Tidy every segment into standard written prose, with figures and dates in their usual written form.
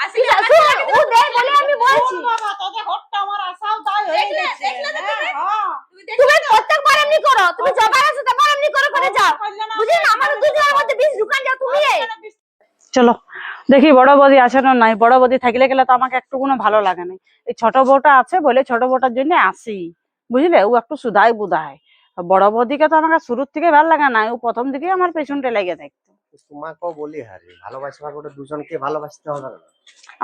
আসলে ও দেয় বলে আমি বলছি। বাবা তোদের হটটা আমার আসাও দাই হয়ে গেছে। দেখলে তো তুমি? হ্যাঁ তুমি প্রত্যেকবার এমনি করো, তুমি জবার আছে তখন এমনি করে করে যাও, বুঝলেন? আমাদের দুজনের মধ্যে বিষ ঢুকান যাও তুমি। চলো দেখি বড় বৌদি আছে না নাই। বড় বৌদি থাকলে গেলে তো আমাকে একটু কোনো ভালো লাগে না। এই ছোট বউটা আছে বলে ছোট বউটার জন্য আসি, বুঝলে? ও একটু সুদাই বুদায়। বড় বৌদিকে তো আমাকে শুরুর থেকে ভালো লাগে না, ও প্রথম দিকে আমার পেছনটা লেগে থাকতো। তোমাকেও বলি হারি ভালোবাসবার ওটা দুজনকে ভালোবাসতে হবে না?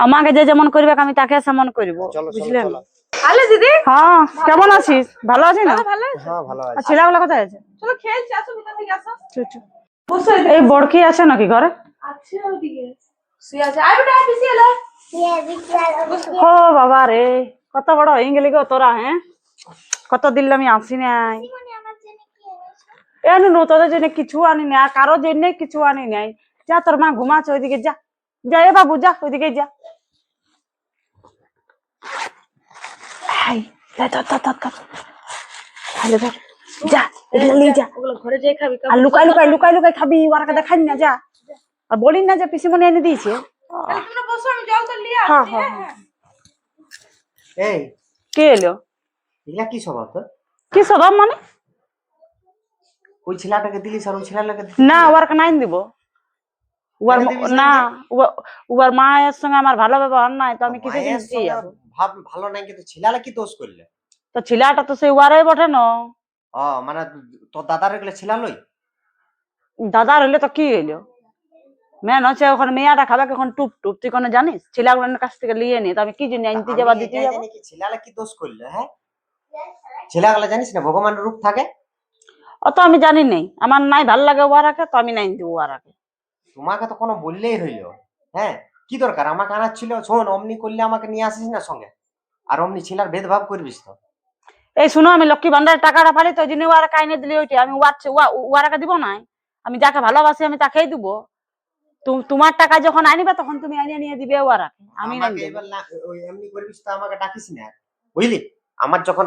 আমাকে যে যেমন করবে আমি তাকে সেমন করবো, চলো চলো বুঝলেন? চলো। হ্যালো দিদি। হ্যাঁ কেমন আছিস? ভালো আছিস না? ভালো হ্যাঁ ভালো আর আছে। ছেলেগুলো কোথায় আছে? চলো খেলছি, আসো ভিতর দিকে আসো। চল, চল। এই বড়কি আছে নাকি ঘরে? আছে ওদিকে শুয়ে আছে। আই বেটা পিছি এলো। ও বাবা রে, কত বড় হয়ে গেলি গো তোরা। হ্যাঁ কত দিল আমি আসি নাই। এনে তোদের জন্য কিছু আনি না, কারো জন্য কিছু আনি নাই। যা তোর মা ঘুমাচ্ছে ওইদিকে যা, যা এ বাবু যা ওইদিকে যা। এই, ধর, ধর, ধর, ধর, ধর। তাহলে ধর, যা এগুলো নিয়ে যা। ওগুলো ঘরে যাই খাবি। আর লুকাই লুকাই লুকাই লুকাই খাবি, ওরাকে দেখাই না। যা আর বলিস না যে পিসিমণি এনে দিয়েছে। তাহলে তোমরা বসো, আমি জল তো নিয়ে হ্যাঁ আসছি। হ্যাঁ হ্যাঁ। এই কে এলো? এগুলা কি স্বভাব তোর? কি স্বভাব মানে? ওই ছেলেটাকে দিলি আর ওই ছেলেটাকে না ওয়ারকে নাই দিব। উয়ার কেন দিবি না, না? উয়ার মায়ের সঙ্গে আমার ভালো ব্যবহার নাই, তো আমি কিছু মায়ের দিন সঙ্গে যাবো। ভাব ভালো নাই কিন্তু ছেলেটা কি দোষ করলে? তো ছেলেটা তো সেই ওয়ারে বটে ন। ও মানে তোর দাদার এগুলো ছেলে লই? দাদার হইলে তো কি হইলো? মেন হচ্ছে ওখানে মেয়াটা খাবে এখন টুপ টুপ, তুই কোনো জানিস? ছেলেগুলোর কাছ থেকে লিয়ে নি, তো আমি কি জন্য আনতে যাবা দিতে যাবো? জানি কি ছেলেটা কি দোষ করলে? হ্যাঁ ছেলেগুলা জানিস না ভগবানের রূপ থাকে? অত আমি জানি নাই, আমার নাই ভাল লাগে ওয়ারাকে, তো আমি নাই দিব ওয়ারাকে। তোমাকে তো কোনো বললেই হইলো। হ্যাঁ কি দরকার আমাকে আনার ছিল? শোন অমনি করলে আমাকে নিয়ে আসিস না সঙ্গে, আর অমনি ছেলের ভেদভাব করবিস তো। এই শুনো, আমি লক্ষ্মী ভান্ডারের টাকাটা পারি তো, ওই জন্য ওয়ারাকে আইনে দিলি। ওইটা আমি ওয়ারাকে দিব না, আমি যাকে ভালোবাসি আমি তাকেই দিব। তোমার টাকা যখন আনিবে তখন তুমি আইনে নিয়ে দিবে ওয়ারাকে, আমি নাই আমাকে দেব। এবার ওই এমনি করবিস তো, আমাকে ডাকিস না বুঝলি? আমার যখন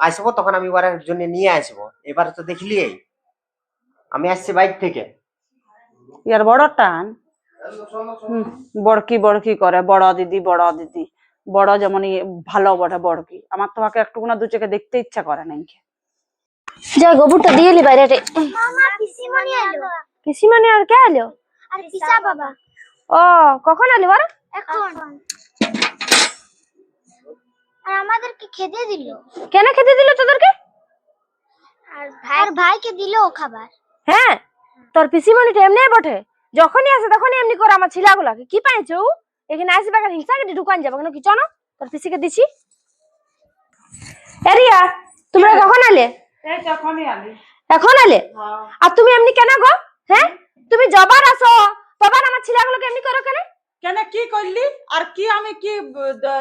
আসবো তখন আমি ওর জন্য নিয়ে আসবো। এবার তো দেখলি আমি আসছি বাইক থেকে। ইয়ার বড় টান। বড়কি বড়কি করে, বড় দিদি বড় দিদি। বড় যেমন ভালো বটে বড়কি, আমার তোমাকে একটু না দু চোখে দেখতে ইচ্ছা করে নাই। যা গোবরটা দিয়ে লি বাইরে রে। মামা পিসিমণি এলো। পিসিমণি আর কে এলো? আর পিসা বাবা ও কখন এলো বল? এখন আর আমাদেরকে খেতে দিল, কেন খেতে দিল তোদেরকে? আর ভাইকে দিল খাবার। হ্যাঁ তোর পিসিমণিটা এমনি বটে, যখনই আসে তখনই এমনি করে আমার ছিলাগুলাকে। কি পাইছো ও? এখানে আসবে কেন? হিংসা কেটে ঢুকান যাবে কেন? কি চলো তোর পিসিকে দিছি। এরিয়া তোমরা কখন আলে? এই যখনই আলি। এখন আলে? হ্যাঁ। আর তুমি এমনি কেন গো? হ্যাঁ তুমি জবার আসো তখন আমার ছিলাগুলোকে এমনি করো কেন? কেন কি করলি? আর কি আমি কি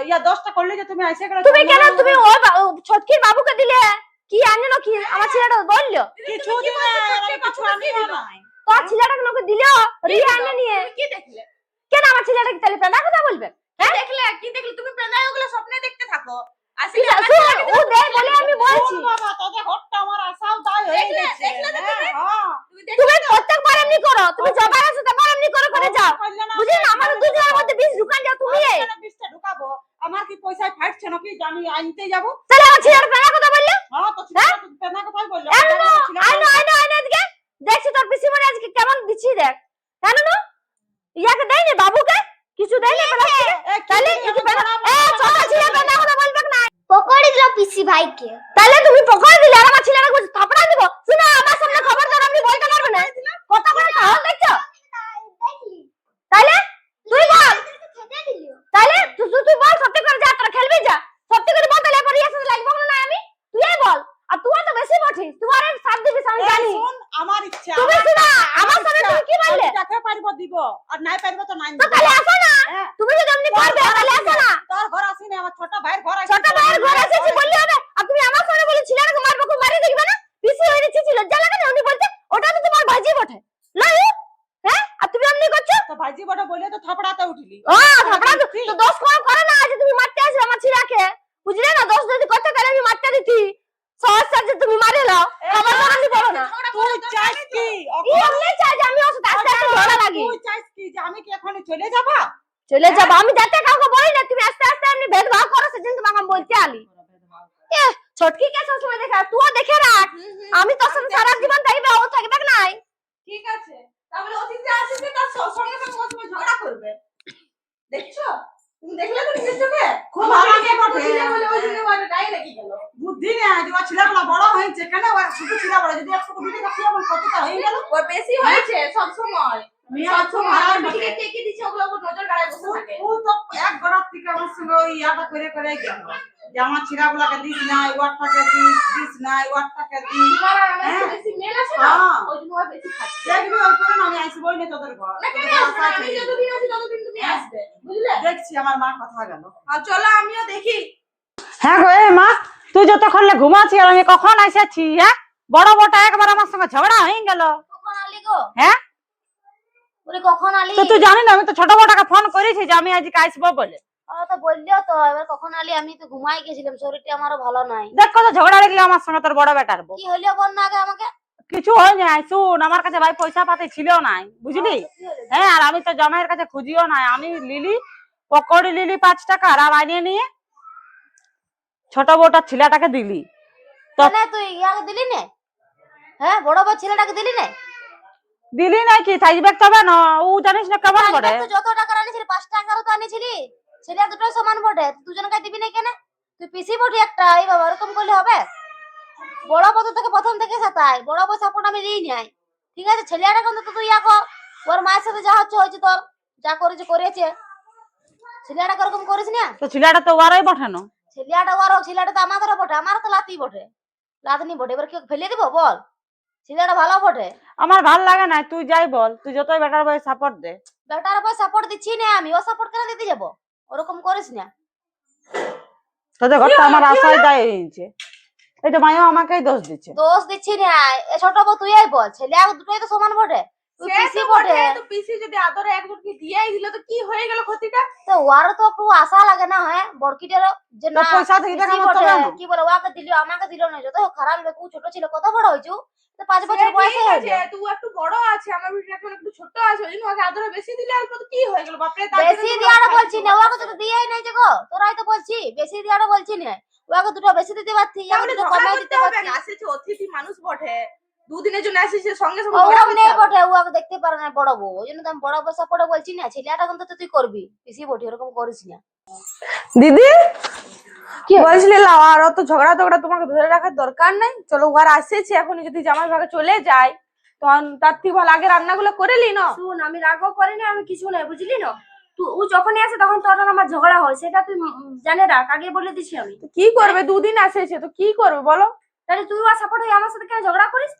ইয়া দশটা করলি যে তুমি আইসে গেলে? তুমি কেন তুমি ও ছটকির বাবুকে দিলে? কি আনলো কি আমার ছেলেটা বললো? কিছু দিন কিছু আনি নাই। তোর ছেলেটাকে লোকে দিলো রিয়া আনে নিয়ে। কি দেখলে? কেন আমার ছেলেটাকে তাহলে প্রেমা কথা বলবে? হ্যাঁ দেখলে কি দেখলে? তুমি প্রেমায় ওগুলো স্বপ্নে দেখতে থাকো। কি শুন, ও দেয় বলে আমি বলছি। বাবা তোদের হটটা আমার আসাও দাই হয়ে গেছে। দেখলে তো তুমি? হ্যাঁ তুমি প্রত্যেকবার এমনি করো, তুমি জবার আছে তখন এমনি করে করে যাও, বুঝলি না? আমাদের দুজনের মধ্যে বিষ ঢুকান যাও তুমি। বিশটা ঢুকাবো? আমার কি পয়সায় ফাটছে নাকি যে আমি আনতে যাবো? তাহলে আমার ছেলেটা প্রেমা কথা বললে? হ্যাঁ তো পেনা কথাই বললো। আইনো এদিকে দেখছি তোর পিসি মনে আজকে কেমন দিচ্ছি দেখ। জানো না ইয়াকে দেয় না বাবুকে কিছু দেয় না তাহলে কি প্রেমা? ছোট ছেলে প্রেমা কথা বলবে না। পকড়ে দিল পিসি ভাইকে। তাহলে তুমি পকড়ে দিলে আর আমার ছেলেটাকে বলছো থাপড়া দিব? শুনো আমার সামনে খবরদার আপনি বলতে পারবে না। কত বড় সাহস দেখছো? দেখলি তাহলে তুই বল, খেতে দিল। তাহলে তুই বল সত্যি করে যা তোরা খেলবি যা। সত্যি করে বল তাহলে পরে এসে লাগবে না আমি? তুই বল। আর তুই তো বেশি বঠিস, তুই আর সাথ দিবি আমি জানি। শোন আমার ইচ্ছা। তুমি শুনো আমার সামনে তুমি কি বললে? যাকে পারবো দিব, আর নাই পারবো তো নাই তো দিব। তাহলে আসো না, হ্যাঁ। তুমি যদি এমনি করবে তাহলে আসো না। তোর ঘর আসিনি, আমার ছোট ভাইয়ের ঘর আসি। ছোট ভাইয়ের ঘর এসেছি বললি হবে? আর তুমি আমার সামনে বলে ছেলেটাকে মারবো, খুব মারি দেখবে না? পিসি হয়ে নিচ্ছি লজ্জা লাগে না? উনি বলতে ওটা তো তোমার ভাজি বটে না? হ্যাঁ আর তুমি এমনি করছো? তো ভাইজি বড় বলে তো থাপড়াতে উঠলি। ও থাপড়া তো দোষ কম করে না যে তুমি মারতে আসবে আমার ছেলেকে, বুঝলে না? দোষ যদি করতে তাহলে আমি মারতে দিতি। সহজ যে তুমি মারে নাও, আমার মারানি বলো না। তুই চাস কি? ই এমনি চাই যে আমি ওর সাথে আস্তে আস্তে ঝগড়া লাগি। তুই চাস কি যে আমি কি এখন চলে যাব? চলে যাবো, আমি যাতে কাউকে বলি না, তুমি আস্তে আস্তে এমনি ভেদভাব করো, সেদিন তোমাকে আমি বলতে আলি। ছোটকি কে সবসময় দেখে, তুইও দেখে রাখ, আমি তোর সাথে সারা জীবন থাকবে, ও থাকবে নাই। ঠিক আছে, তাহলে অতিথি আসবে তার সঙ্গে সঙ্গে ওর সঙ্গে ঝগড়া করবে, দেখছো? তুমি দেখলে তো নিজের চোখে? খুব ভালো আমাকে বটে। বলছিলে বলে ওই জন্য ওর গায়ে লেগে গেল। বুদ্ধি নেই যে ওর ছেলেগুলো বড় হয়েছে কেন ওর ছোট ছেলে বড় যদি একটু বুদ্ধি থাকলে আমার কতটা হয়ে গেল ওর বেশি হয়েছে সব সময়। মেয়ে সব তো সময় ভালো আমার বটে। বিটিকে টেকে দিচ্ছে, ওগুলো ওর নজর গাড়ায় বসে থাকে। ও তো এক গড়ার থেকে আমার সঙ্গে ওই ইয়াটা করে করে গেল যে আমার ছেলেগুলোকে দিস না ওয়ারটাকে দিস না ওয়ারটাকে দিস তোমার আর আমার হ্যাঁ। একটু বেশি মেল আছে না, হ্যাঁ। ওই জন্য ও বেশি খাচ্ছে। দেখবি ওই করে না আমি আসবই না তোদের ঘর না কেন তোদের আসবে না? আশায় আমি থেকে যতদিন আছি ততদিন তুমি আসবে, বুঝলে? দেখছি আমার মা কথা গেল আর চলো আমিও দেখি। হ্যাঁ গো, এ মা, তুই যতক্ষণ ঘুমাচ্ছি আর আমি কখন এসেছি? হ্যাঁ, বড় বউটা একবার আমার সঙ্গে ঝগড়া হয়ে গেল। কখন আলি গো? হ্যাঁ, বলে কখন আলি? তো তুই জানি না, আমি তো ছোট বউটাকে ফোন করেছি যে আমি আজকে আসবো বলে। ও তো বললিও তো, এবার কখন আলি? আমি তো ঘুমাই গেছিলাম, শরীরটা আমারও ভালো নাই। দেখ কত ঝগড়া লাগলো আমার সঙ্গে তোর বড় বেটার বউ। কি হইলো বল না আগে আমাকে। কিছু হয় নাই, শুন, আমার কাছে ভাই পয়সা পাতি ছিল নাই, বুঝলি? হ্যাঁ, আর আমি তো জামাইয়ের কাছে খুঁজিও নাই, আমি লিলি পকড়ি লিলি 5 টাকা আর আনিয়ে নিয়ে ছোট বউটার ছেলেটাকে দিলি। তাহলে তুই ইয়াকে দিলি না? হ্যাঁ, বড় বড় ছেলেটাকে দিলি না? দিলি নাকি থাকবে তবে না, ও জানিস না কেমন করে। তুই যত টাকা আনিছিলি 5 টাকারও তো আনিছিলি, ছেলে দুটোই সমান বটে, দুজনকে দিবি না কেন? তুই পিসি বটি একটা, এই বাবা এরকম করলে হবে? বড় বউ তো তোকে প্রথম থেকে সাতাই, বড় বউ সাপোর্ট আমি দিই নাই, ঠিক আছে? ছেলেটা কিন্তু তুই ইয়াকো ওর মায়ের সাথে যা হচ্ছে হয়েছে, তোর যা করেছে ছেলেটা এরকম করিস না। তো ছেলেটা তো ওরাই পাঠানো। ছেলেটা ওর হোক, ছেলেটা তো আমাদেরও বটে, আমার তো লাতি বটে, লাতনি বটে, এবার কি ফেলে দিব বল? ছেলেটা ভালো বটে। আমার ভাল লাগে না, তুই যাই বল, তুই যতই বেটার বয় সাপোর্ট দে। বেটার বউ সাপোর্ট দিচ্ছি না আমি, ও সাপোর্ট কেন দিতে যাবো? ওরকম করিস না। তোদের ঘরটা আমার আশায় দায় হয়েছে, এই তো মাইও আমাকেই দোষ দিচ্ছে। দোষ দিচ্ছি না, এ ছোট বউ তুই বল, ছেলে আর দুটোই তো সমান বটে, তুই সে পিসি তো বটে। বটে, তো পিসি যদি আদরে একজনকে দিয়েই দিল তো কি হয়ে গেল ক্ষতিটা? তো ওরও তো একটু আশা লাগে না, হ্যাঁ, বড়কিটারও যে তো না পয়সা থেকে পিসি দেখানো বটে, তবে না। কি বলে ওকে দিল আমাকে দিল না, যত হোক খারাপ লোক, ও ছোট ছিল, কত বড় হয়েছে, তো 5 বছর বয়সে ঠিক হয়েছে। আছে, তুই একটু বড় আছে, আমার বিটি এখন একটু ছোট আছে, ওই জন্য ওকে আদরে বেশি দিলে অল্প তো কি হয়ে গেল বাপরে? তার জন্য বেশি তো দিয়ারও খাই বলছি না, দিবো। ওকে তো দিয়েই নাই যে গো, তোরাই তো বলছি বেশি দিয়ারও বলছি না, ওকে দুটো বেশি দিতে পারতি, ইয়াকে তাহলে দুটো ঝগড়া কমাই করতে দিতে হবে পারতি। না, আসেছে অতিথি মানুষ বটে, দুদিনের জন্য আসিছে, সঙ্গে সঙ্গে ও ঝগড়া করতে নেই হবে। বটে, ওকে দেখতে পারে না বড় বউ, ওই জন্য তো আমি বড় বউ সাপোর্টে বলছি না, ছেলেটা কিন্তু তো তুই করবি, পিসি বটি এরকম করিস না। দিদি বলছিলি আর অত ঝগড়া তোমাকে ধরে রাখার দরকার নাই, চলো ওর আসেছে, এখন যদি জামাই ভাগে চলে যায় তখন তার থেকে ভালো আগে রান্নাগুলো করে লি না। শুন, আমি রাগও করি না, আমি কিছু নাই, বুঝলি না? তুই ও যখনই আসে তখন তোর আর আমার ঝগড়া হয়, সেটা তুই জানে রাখ, আগে বলে দিছি আমি। কি করবে, দুদিন আসেছে তো কি করবে বলো? তাহলে তুই আর সাপোর্ট হয়ে আমার সাথে কেন ঝগড়া করিস?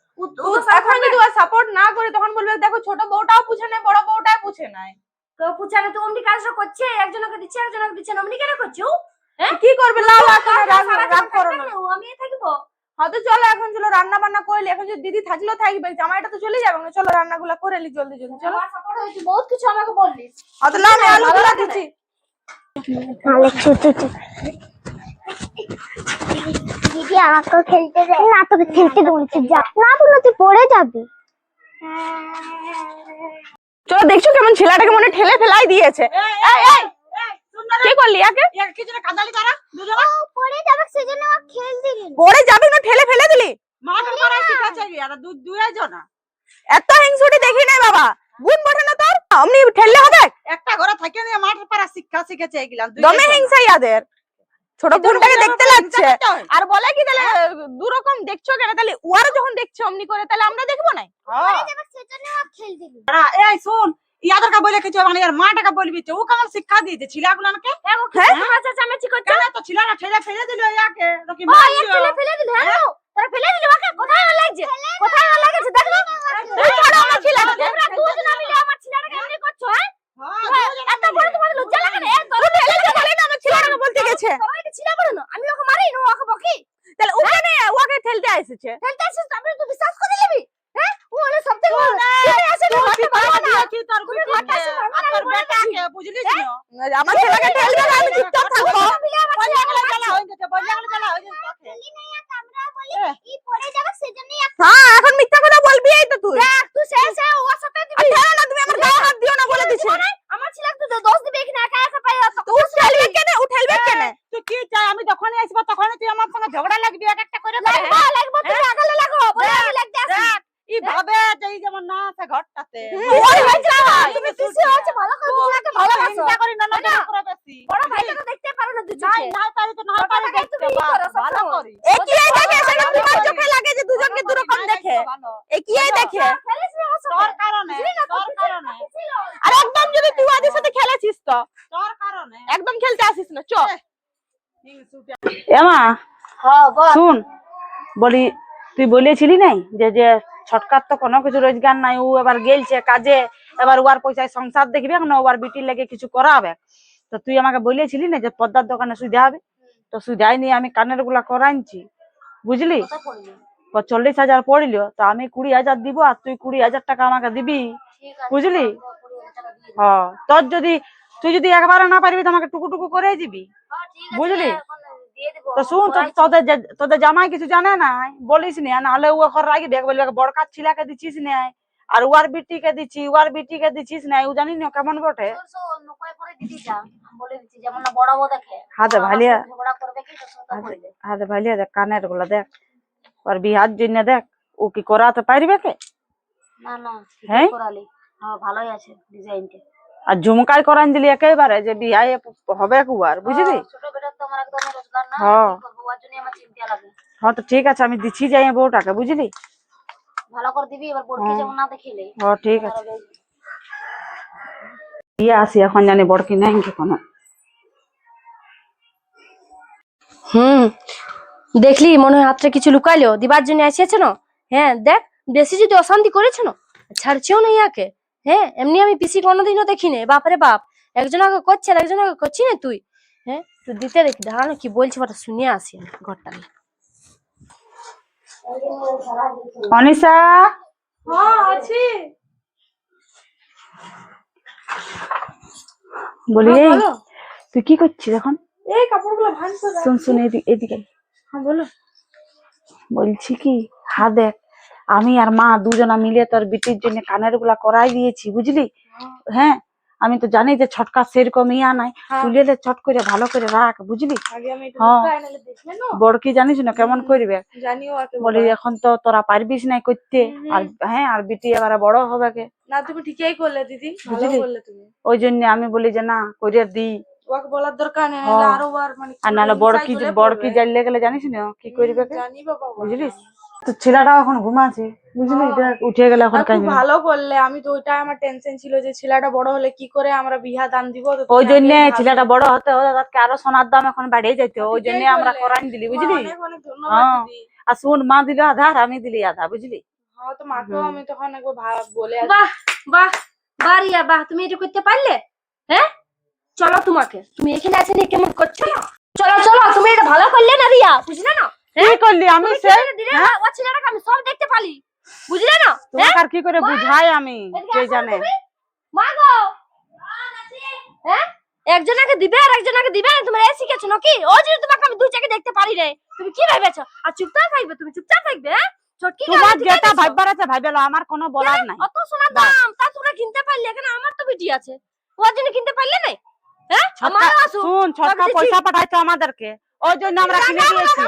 এখন যদি ও সাপোর্ট না করে তখন বলবে দেখো ছোট বউটাও পুছে নেয়, বড় বউটাও পুছে নেয়। তো পুচানে তুই অমনি কাজটা করছে, একজনকে দিচ্ছে একজনকে দিচ্ছে না, অমনি কেন করছে ও? হ্যাঁ, কি করবে, লাও এখন রাগ সারা রাগ জীবন করো থাকবে না। না, ও আমি থাকবো। হ্যাঁ তো চলো, এখন চলো রান্না বান্না করলে, এখন যদি দিদি থাকলেও থাকবে, জামাইটা তো চলে যাবে না, চলো রান্নাগুলো করে লি জলদি জলদি চলো। আমার সাপোর্ট হয়েছে, বহুত কিছু আমাকে বললিস। হ্যাঁ তো লাও, আমি আলুগুলো দিচ্ছি। দিদি আমাকেও খেলতে দে না, তোকে খেলতে দেবো না, তুই যা না, বলো তুই পড়ে যাবি। চলো, দেখছো কেমন ছেলেটাকে মনে ঠেলে ফেলাই দিয়েছে। এই এই কি করলি একে? কি জন্য কাঁদালি তারা দুজনে ও পড়ে যাবে, সেজন্য ও খেল দিলি না। পড়ে যাবি না, ঠেলে ফেলে দিলি? মাঠের পাড়ায় শিখাচ্ছে আর দুই জনা এত হিংসুটি দেখি নাই বাবা, গুণ বটে না তোর, অমনি ঠেললে হবে? একটা ঘরে থাকে নিয়ে মাঠের পাড়া শিক্ষা শিখেছে এগুলাম দমে হিংসা ইয়াদের, ছোট বোনটাকে দেখতে লাগছে আর বলে কি তাহলে দু রকম দেখছো কেন? তাহলে ওরা যখন দেখছো অমনি করে, তাহলে আমরা দেখবো না? পড়ে যাবে, সেজন্য ও খেল দিলি। এই শুন ইয়াদেরকে বলে কিছু মানে আর মাটাকে বলবি তো ও কেমন শিক্ষা দিয়েছে ছিলাগুলাকে হ্যাঁ, তোমার চাচামেচি করছে, কেন তো ছিলারা ঠেলে ফেলে দিল ইয়াকে নাকি ও এক ছেলে ফেলে দিল। হ্যাঁ, তোরা ফেলে দিলি ওকে, কোথায় ভালো লাগছে, কোথায় ভালো লাগছে দেখ না। তুই ছাড়া আমার ছেলেটাকে, তোমরা দুজন মিলে আমার ছেলেটাকে এমনি করছো, হ্যাঁ? এত বড় তোমার লজ্জা লাগে না? তোর ছেলে তো বলে না আমার ছেলেটাকে বলতে গেছে, সবাই কি ছেলে বলে না? আমি ওকে মারি না, ওকে বকি, তাহলে ওকে নিয়ে ওকে ঠেলতে এসেছে, ঠেলতে এসেছিস, তারপরে তুই বিশ্বাস করে দিবি? হ্যাঁ, ও হলো সবথেকে বড় ছেলে, আসে না ঘরটা ভালো না, কি তোর তুমি ঘরটা আসে না, আমার তোর বড় বেটাকে বুঝলিস না আমার ছেলেকে ঠেলবে না, আমি চুপচাপ থাকবো। বললাগুলো জ্বালা হয়ে গেছে বললাগুলো জ্বালা হয়ে গেছে খেলি না, এক আমরা বলি ই পড়ে যাবে, সেজন্য হ্যাঁ, এখন মিথ্যা কথা বলবি এই তো তুই। দেখ তুই শেষ ওর সাথে দিবি না, তুমি আমার গায়ে হাত দিও না বলে দিছি। আমার ছেলেকে তুই দোষ দিবি এখানে তুই ঠেলবে কেন উঠেলবে কেন তুই কি চাই আমি যখনই আসবো তখনই তুই আমার সঙ্গে ঝগড়া লাগবি এক একটা করে করে। লাগবো তুমি আগালে লাগো বলে আমি লাগতে আসি দেখ, ই ভাবে যে এই যেমন না আছে ঘরটাতে ওই হয়েছে তুমি পিসি হচ্ছে ভালো করে বুঝাকে ভালোবাসো হিংসা করি না না করে বেশি বড় ভাইটা তো দেখতে পারো না দুই নাই চোখে নাই পারি তো না পারি ছোটটাকে দেখতে তুমি ই বাহ, করো সব ভালো সময়। করি এ কি এই দেখে সেটা তোমার চোখে লাগে যে দুজনকে দু রকম দেখে ভালো এ কি এই দেখে ফেলিস না ওর তোর সাথে কারণে তোর কারণে আর একদম যদি তুই ওদের সাথে খেলেছিস তো তোর কারণে একদম খেলতে আসিস না চ এমা হ্যাঁ বল শুন বলি তুই বলেছিলি নাই যে যে ছটকার তো কোনো কিছু রোজগার নাই ও এবার গেলছে কাজে এবার ওর পয়সায় সংসার দেখবে না ওর বিটির লেগে কিছু করাবে তো তুই আমাকে বলেছিলি না যে পদ্মার দোকানে সুবিধা হবে তো সুবিধাই নিয়ে আমি কানের গুলা করাইছি বুঝলি 40,000 পড়িল তো আমি 20,000 দিব আর তুই 20,000 টাকা আমাকে দিবি বুঝলি হ্যাঁ তোর যদি তুই যদি একবারে না পারবি তো আমাকে টুকু টুকু করে দিবি বুঝলি তো শুন তোদের জামাই কিছু জানে না বলিস না নাহলে ও এখন রাগি দেখ বলবে বড়কার ছিলাকে দিচ্ছিস না আর ওয়ার বিটিকে দিচ্ছি ওয়ার বিটিকে দিচ্ছিস না ও জানি না কেমন বটে হাতে ভালিয়া হাতে ভালিয়া দেখ কানের গুলা দেখ আর বিহার জন্য দেখ ও কি করাতে পারবে কে না না হ্যাঁ করালি হ্যাঁ ভালোই আছে ডিজাইনটা আর ঝুমকাই করান দিলি একেবারে যে বিহাই হবে কুয়ার বুঝলি ছোট বেটার তো আমার একদম রোজগার না হ্যাঁ। কি করবো ওর জন্য আমার চিন্তা লাগে হ্যাঁ তো ঠিক আছে আমি দিচ্ছি যাই বউটাকে বুঝলি ভালো করে দিবি এবার বড়কে যেমন না দেখিলে হ্যাঁ ঠিক আছে দিয়ে আসি এখন জানি বড়কি নাই কি কোনো দেখলি মনে হয় হাতটা কিছু লুকাইলো দিবার জন্য আসিয়াছে না হ্যাঁ দেখ বেশি যদি অশান্তি করেছে না ছাড়ছেও না ইয়াকে হ্যাঁ এমনি আমি পিসি কোনোদিনও দেখিনি বাপরে বাপ একজন আগে করছে আর একজন আগে করছি না তুই হ্যাঁ তুই দিতে দেখি দাঁড়ানো কি বলছি ওটা শুনিয়ে আসি আমি ঘরটা অনিশা হ্যাঁ আছি বলি হ্যাঁ, এই বলো। তুই কি করছিস এখন এই কাপড়গুলো ভাঁজতে শুন শুন এদিকে হ্যাঁ বলো বলছি কি হ্যাঁ দেখ আমি আর মা দুজনা মিলে তোর বিটির জন্য কানের গুলা করাই দিয়েছি বুঝলি হ্যাঁ আমি তো জানি যে ছটকা সেরকম ইয়া নাই চুলেলে চট করে ভালো করে রাখ বুঝলি আগে আমি একটু হ্যাঁ। লুকায় নাহলে দেখবে না বড়কি জানিস না কেমন করবে জানিও আগে বলি এখন তো তোরা পারবিস নাই করতে আর হ্যাঁ আর বিটি এবারে বড় হবে কে না তুমি ঠিকই করলে দিদি ভালো বুঝলি? করলে তুমি ওই জন্য আমি বলি যে না করে দি ওকে বলার দরকার নেই হ্যাঁ। নাহলে আরো বার মানে আর নাহলে হিংসায় জ্বলে বড়কি পড়বে। জানলে গেলে জানিস না কি করবে কে জানি বাবা বুঝলিস তো ছেলেটাও এখন ঘুমাচ্ছে বুঝলি দেখ উঠে গেলে এখন আর খুব কাজ ভালো করলে আমি তো ওইটাই আমার টেনশন ছিল যে ছেলেটা বড় হলে কি করে আমরা বিহা দান দিব তো ওই তুমি জন্য আগেই ভাবলে। ছেলেটা বড় হতে হতে তাকে আরো সোনার দাম এখন বাড়িয়ে যেত ওই জন্য ঠিকই আমরা করলে। করাই দিলি বুঝলি অনেক অনেক ধন্যবাদ হ্যাঁ। দিদি আর শুন মা দিল আধা আর আমি দিলি আধা বুঝলি হ্যাঁ তো মাকেও আমি তখন একবার বলে আসি। বাহ বাহ বাড়িয়া বাহ তুমি এটা করতে পারলে হ্যাঁ চলো তোমাকে তুমি এখানে আছে নি কেমন করছো না চলো চলো তুমি এটা ভালো করলে না রিয়া বুঝলে না কি করলি আমি তুমি সে ছেলেটা দিলে না ও ছেলেটাকে আমি সব দেখতে পারি বুঝলে না তোমাকে আর কি করে বুঝাই আমি কে জানে মা গো হ্যাঁ একজনকে দিবে আর একজনকে দিবে না তোমরা এসে গেছো নাকি ও যদি তোমাকে আমি দুই চোখে দেখতে পারি রে তুমি কি ভেবেছো আর চুপচাপ থাকবে তুমি চুপচাপ থাকবে হ্যাঁ ছটকি তোমার যেটা ভাববার আছে ভাবেলো আমার কোনো বলার নাই অত সোনার দাম তা তোমরা কিনতে পারলে এখানে আমার তো বিটি আছে ওর জন্য কিনতে পারলে না হ্যাঁ আমার আসো শুন ছটকা পয়সা পাঠাইতো আমাদেরকে ওই জন্য আমরা কিনে দিয়েছি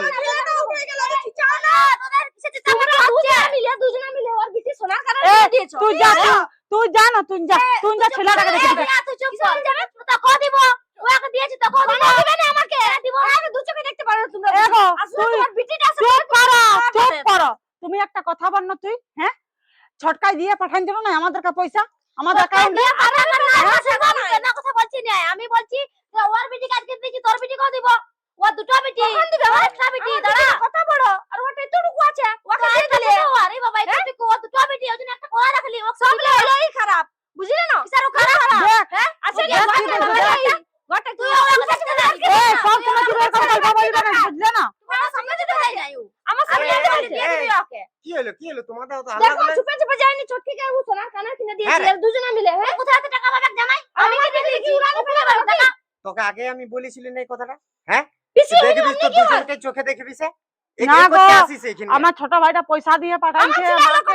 তুই যা তুই যা না তুই যা ছেলেটাকে দেখে দিবি। এগো, চুপ করো চুপ করো তুমি একটা কথা বল না তুই হ্যাঁ ছটকাই দিয়ে পাঠান দিল না আমাদেরকে পয়সা আমাদের অ্যাকাউন্টে আমি বলছি ওর বিটি কাজকে দিয়েছি তোর বিটি কো দিব ও দুটো বিটি একটা বিটি দাঁড়া কত বড় আর ওটা এতটুকু আছে ওকে দিয়ে দিলে আরে বাবা এতটুকু ও দুটো বিটি ওই জন্য একটা কোয়া রাখলি ও সব হলোই খারাপ বুঝলে না কিসার ও খারাপ দেখ হ্যাঁ আচ্ছা দেখ, গটা তুই ওর কাছে এই সব সময় কি এরকম কথা বলবে না বুঝলে না আমার সামনে যেতে দেয় নাই আমার সামনে দিয়ে দিবি ওকে কি হলো তোমাদের তো হাল্লা দেখো করলে চুপে চুপে যায়নি চটকি কে ও সোনার কানের কিনে দিয়েছি হ্যাঁ রে। আর দুজনে মিলে হ্যাঁ কোথা থেকে টাকা পাবে জামাই আমি কিনে দিয়েছি উড়ানে ফেলে দেবো টাকা তোকে আগে আমি বলেছিলি না এই কথাটা হ্যাঁ পিসি তুই দেখবি তো দুজনকে চোখে দেখবি সে না গো, আসিস এখানে আমার ছোট ভাইটা পয়সা দিয়ে পাঠাইছে আমাকে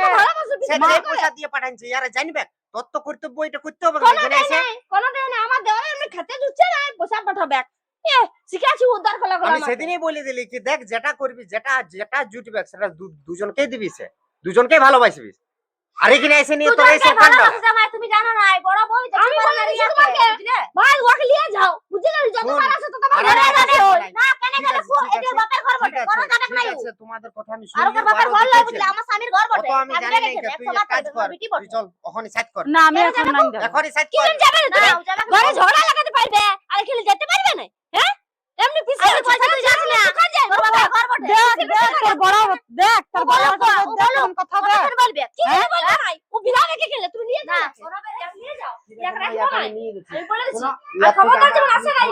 সে যে পয়সা দিয়ে পাঠাইছে ইয়ারা জানবে তোর তো কর্তব্য এটা করতে হবে না এখানে এসে কোনো দেয় না আমার দেওয়ার এমনি খেতে দিচ্ছে না পয়সা পাঠাবে শিখাচ্ছি উদ্ধার করলে আমি সেদিনই বলে দিলি কি দেখ যেটা করবি যেটা যেটা জুটবে সেটা দুজনকেই দিবি, সে দুজনকেই ভালোবাসবি। আর এখানে এসে নিয়ে তোর এই সব কাণ্ড। তুমি জানো না বড় বউ আমি বলে দিছি তোমাকে ভাই ওকে নিয়ে যাও বুঝলে যত বার আছে তত বার ঘরে আসে না কেন গেলে এটা বাপের ঘর বটে বড় কাটক নাই তোমাদের কথা আমি আর ওর বাপের ঘর লয় বুঝলে আমার স্বামীর ঘর বটে আমি জানি না তুই এক কাজ কর, তুই চল ওখানে সাইড কর। না আমি এখন নাই যাবো। এখনই সাইড কি কর। যাবে না ঘরে ঝগড়া লাগাতে পারবে আর খেলে যেতে পারবে না হ্যাঁ এমনি পিছিয়ে পয়সা তুই যাস না তোর বাপের ঘর বটে দেখ তোর বড় দেখ তোর বড় কথা দেখ বলবে কি বলবে নাই ও বিনা রেখে খেলে তুমি নিয়ে যাও নিয়ে যাও এক রাখবো না নিয়ে গেছি। আমি বলে দিছি আর খবরদার যেন আসে নাই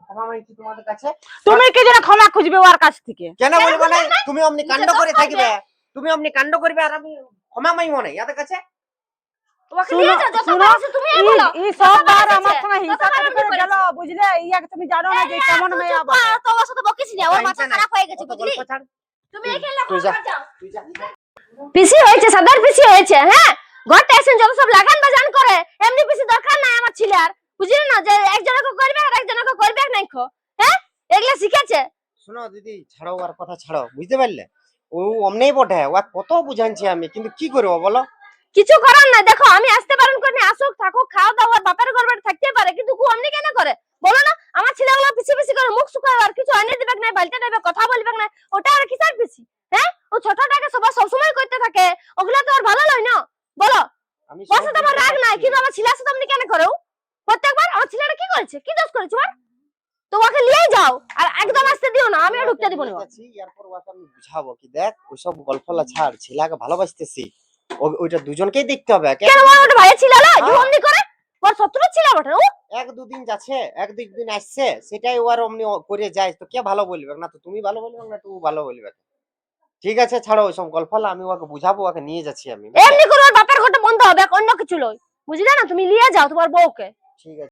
ক্ষমা মাইছি তোমাদের কাছে। তুমি কি যেন ক্ষমা খুঁজবে ওর কাছ থেকে? কেন বলবো না? তুমি অমনি কাণ্ড করে থাকবে, তুমি অমনি কাণ্ড করবে আর আমি ক্ষমা মাইবো না ইয়াদের কাছে। ওকে নিয়ে যাও যত বার আছে তুমি বলো এই সব বার আমার সঙ্গে হিংসা করে গেল বুঝলে, ইয়াকে তুমি জানো না যে কেমন মেয়ে আবার। তো ওর সাথে বকিস না ওর মাথা খারাপ হয়ে গেছে বুঝলি গল্প ছাড়। তুমি এখানে তুই যা। যাও তুই যা। পিসি হয়েছে সাদার পিসি হয়েছে হ্যাঁ ঘরটা এসে যত সব লাগান বাজান করে এমনি পিসি দরকার নাই আমার ছেলের বুঝলি না যে একজনকে করবে আর একজনকে করবে নাই খো হ্যাঁ এগুলা শিখেছে শোনো দিদি, ছাড়ো আর কথা ছাড়ো, বুঝতে পারলে? ও অমনেই বটে, ও কত বুঝানছি আমি, কিন্তু কি করবো বলো? কিছু করার না দেখো আমি আসতে বারণ করিনি আসুক থাকুক খাওয়া দাওয়া বাপের ঘর বাড়ি থাকতে পারে কিন্তু কু অমনি কেন করে বলো না আমার ছেলেগুলো পিছি পিছি করে মুখ শুকায় আর কিছু এনে দিবে না বালতে দেবে কথা বলবে না ওটা আর কিসের পিছি হ্যাঁ ও ছোটটাকে সবসময় করতে থাকে ওগুলা তো আর ভালো নয় না বলো আমি সব বসে তোমার বুঝতে রাগ নাই পারছি। কিন্তু আমার ছেলের সাথে আপনি কেন করো প্রত্যেকবার আমার ছেলেটা কি করেছে কি দোষ করেছে ওর তো ওকে নিয়ে যাও আর একদম আসতে দিও না আমিও ঢুকতে দিব না বুঝতেছি, এরপর ওকে আমি বুঝাবো কি দেখ ওইসব গল্পলা ছাড়, ছেলেকে ভালোবাসতেছি, ওইটা দুজনকেই দেখতে হবে। কেন ওর ভাই ছিল না যে অমনি করে ওর শত্রু ছিল বটে ও এক দুদিন যাচ্ছে, এক দুদিন আসছে, সেটাই ওর অমনি করে যায়, তো কে ভালো বলবে না? তো তুমি ভালো বলবে না, তুই ভালো বলবে। ঠিক আছে ছাড়ো ওইসব গল্পলা, আমি ওকে বুঝাবো, ওকে নিয়ে যাচ্ছি আমি। এমনি করে ওর বাপের ঘরটা বন্ধ হবে অন্য কিছু লয় বুঝলে না তুমি নিয়ে যাও তোমার বউকে। ঠিক আছে।